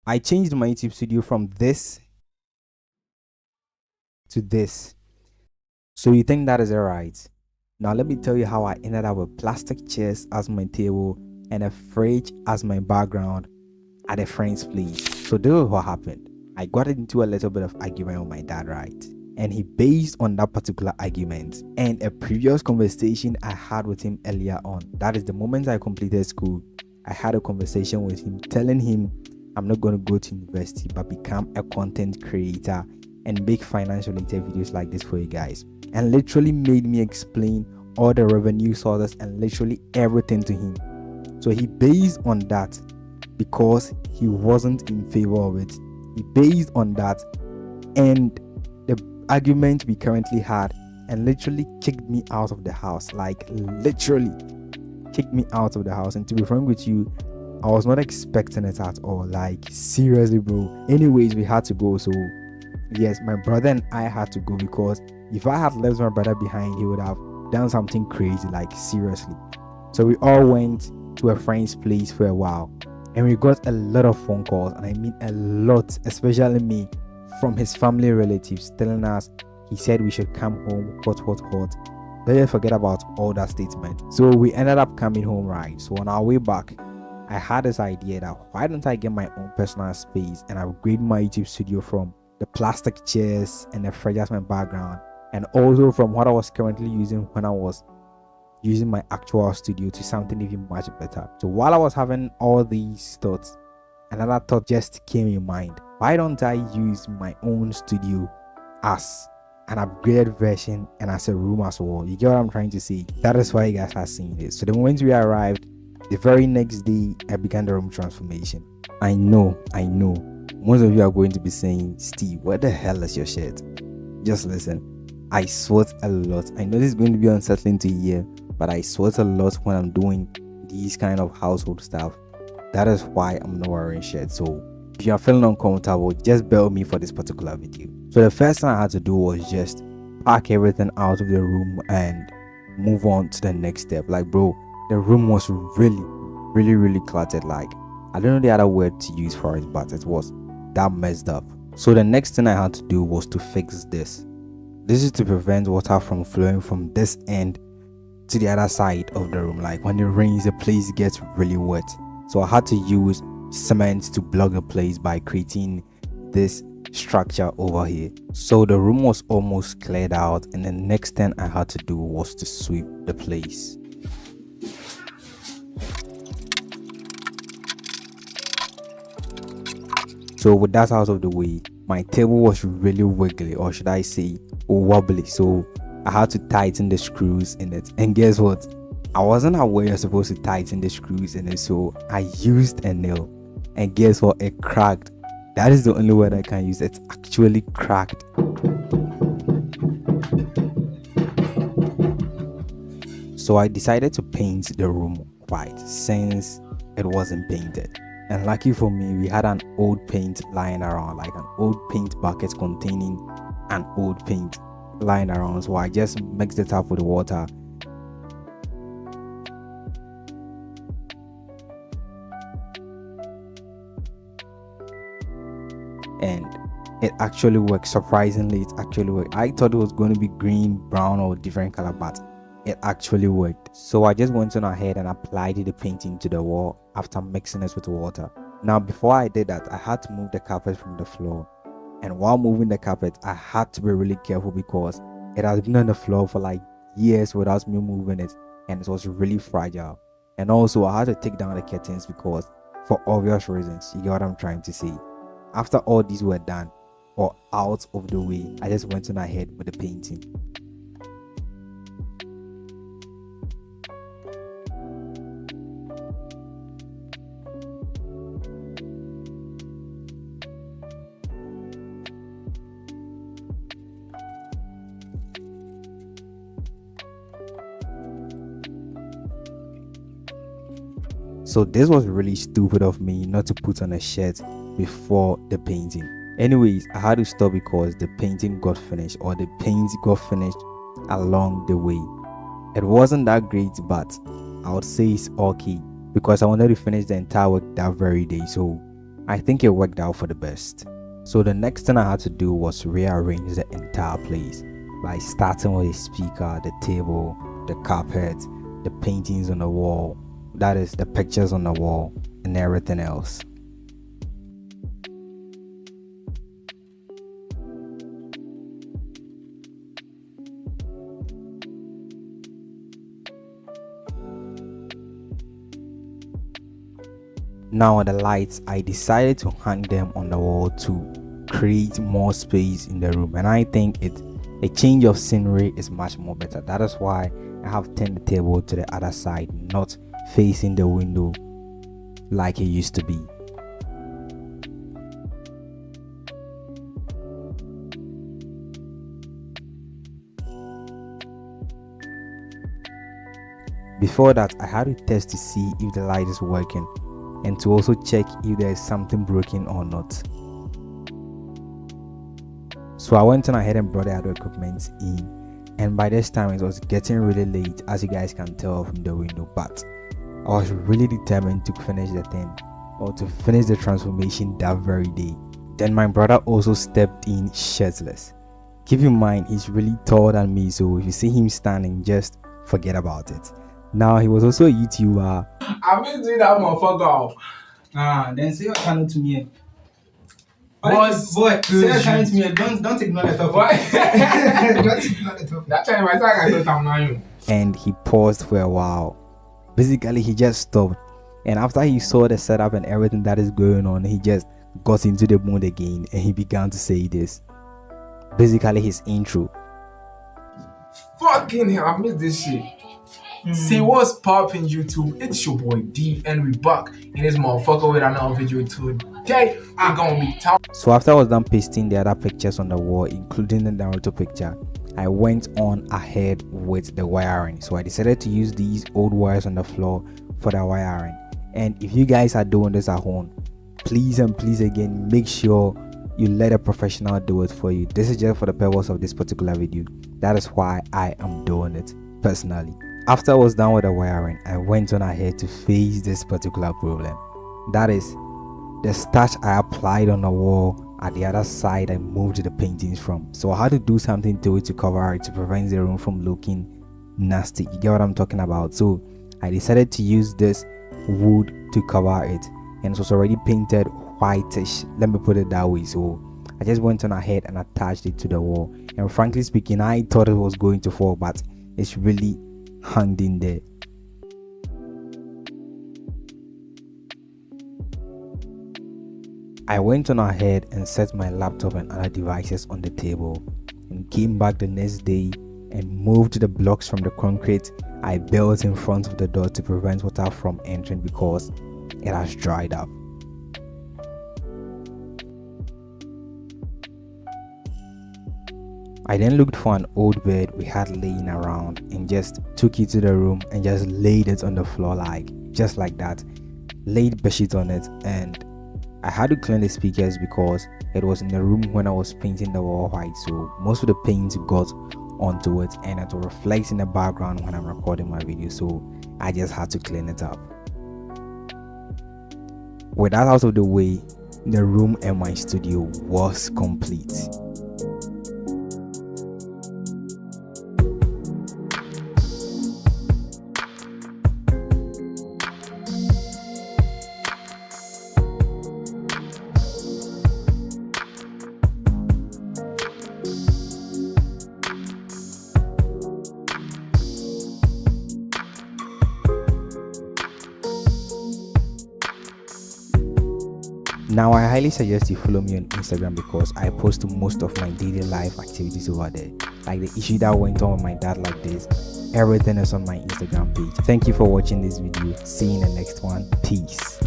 I changed my YouTube studio from this to this. So you think that is alright? Now let me tell you how I ended up with plastic chairs as my table and a fridge as my background at a friend's place. So this is what happened. I got into a little bit of argument with my dad, right? And he based on that particular argument and a previous conversation I had with him earlier on. That is the moment I completed school. I had a conversation with him telling him I'm not going to go to university but become a content creator and make financial related videos like this for you guys, and literally made me explain all the revenue sources and literally everything to him. So he based on that because he wasn't in favor of it. He based on that and the argument we currently had, and literally kicked me out of the house. Like literally kicked me out of the house. And to be frank with you, I was not expecting it at all. Like seriously, bro. Anyways, we had to go. So yes, my brother and I had to go because if I had left my brother behind, he would have done something crazy, like seriously. So we all went to a friend's place for a while and we got a lot of phone calls, and I mean a lot, especially me, from his family relatives telling us he said we should come home hot. Let's forget about all that statement. So we ended up coming home, right? So on our way back, I had this idea that why don't I get my own personal space and upgrade my YouTube studio from the plastic chairs and the fridge as my background, and also from what I was currently using when I was using my actual studio to something even much better. So while I was having all these thoughts, another thought just came in mind. Why don't I use my own studio as an upgraded version and as a room as well? You get what I'm trying to say? That is why you guys are seeing this. So the moment we arrived, the very next day I began the room transformation. I know most of you are going to be saying, Steve, where the hell is your shirt? Just listen. I sweat a lot. I know this is going to be unsettling to hear, but I sweat a lot when I'm doing these kind of household stuff. That is why I'm not wearing shirts. So if you are feeling uncomfortable, just bear with me for this particular video. So the first thing I had to do was just pack everything out of the room and move on to the next step. Like, bro, the room was really cluttered. Like, I don't know the other word to use for it, but it was that messed up. So the next thing I had to do was to fix this. This is to prevent water from flowing from this end to the other side of the room. Like when it rains, the place gets really wet. So I had to use cement to block the place by creating this structure over here. So the room was almost cleared out, and the next thing I had to do was to sweep the place. So with that out of the way, my table was really wiggly, or should I say wobbly. So I had to tighten the screws in it. And guess what? I wasn't aware you're supposed to tighten the screws in it, so I used a nail. And guess what? It cracked. That is the only word I can use. It's actually cracked. So I decided to paint the room white since it wasn't painted. And lucky for me, we had an old paint lying around, like an old paint bucket containing an old paint lying around. So I just mixed it up with water. And it actually worked. Surprisingly, it actually worked. I thought it was going to be green, brown, or different color, but it actually worked. So I just went on ahead and applied the painting to the wall after mixing it with water. Now before I did that, I had to move the carpet from the floor, and while moving the carpet, I had to be really careful because it has been on the floor for like years without me moving it, and it was really fragile. And also I had to take down the curtains because, for obvious reasons, you get what I'm trying to say. After all these were done or out of the way, I just went on ahead with the painting. So this was really stupid of me not to put on a shirt before the painting. Anyways, I had to stop because the painting got finished, or the paint got finished along the way. It wasn't that great, but I would say it's okay because I wanted to finish the entire work that very day. So I think it worked out for the best. So the next thing I had to do was rearrange the entire place by starting with the speaker, the table, the carpet, the paintings on the wall, that is the pictures on the wall, and everything else. Now on the lights, I decided to hang them on the wall to create more space in the room, and I think a change of scenery is much more better. That is why I have turned the table to the other side, not facing the window like it used to be. Before that, I had to test to see if the light is working and to also check if there is something broken or not. So I went on ahead and brought the other equipment in, and by this time it was getting really late, as you guys can tell from the window, but I was really determined to finish the thing, or to finish the transformation that very day. Then my brother also stepped in shirtless. Keep in mind, he's really taller than me, so if you see him standing, just forget about it. Now, he was also a YouTuber. I've been doing that motherfucker. Then say your channel to me. Boy, say your channel to me. Don't ignore the topic. Don't ignore the topic. That time my son I thought I'm not you. And he paused for a while. Basically, he just stopped. And after he saw the setup and everything that is going on, he just got into the mood again and he began to say this. Basically, his intro. Fucking hell, I missed this shit. See what's poppin' YouTube? It's your boy D, and we back in this motherfucker with another video today. I'm gonna be talking. So after I was done pasting the other pictures on the wall, including the Naruto picture, I went on ahead with the wiring. So I decided to use these old wires on the floor for the wiring. And if you guys are doing this at home, please and please again, make sure you let a professional do it for you. This is just for the purpose of this particular video. That is why I am doing it personally. After I was done with the wiring, I went on ahead to face this particular problem. That is, the starch I applied on the wall at the other side I moved the paintings from. So I had to do something to it to cover it to prevent the room from looking nasty. You get what I'm talking about? So I decided to use this wood to cover it, and it was already painted whitish, let me put it that way. So I just went on ahead and attached it to the wall, and frankly speaking, I thought it was going to fall, but it's really hung in there. I went on ahead and set my laptop and other devices on the table and came back the next day and moved the blocks from the concrete I built in front of the door to prevent water from entering because it has dried up. I then looked for an old bed we had laying around and just took it to the room and just laid it on the floor just like that. Laid bedsheet on it, and I had to clean the speakers because it was in the room when I was painting the wall white, so most of the paint got onto it and it will reflect in the background when I'm recording my video, so I just had to clean it up. With that out of the way, the room and my studio was complete. Now I highly suggest you follow me on Instagram because I post most of my daily life activities over there. Like the issue that went on with my dad like this, everything is on my Instagram page. Thank you for watching this video. See you in the next one. Peace.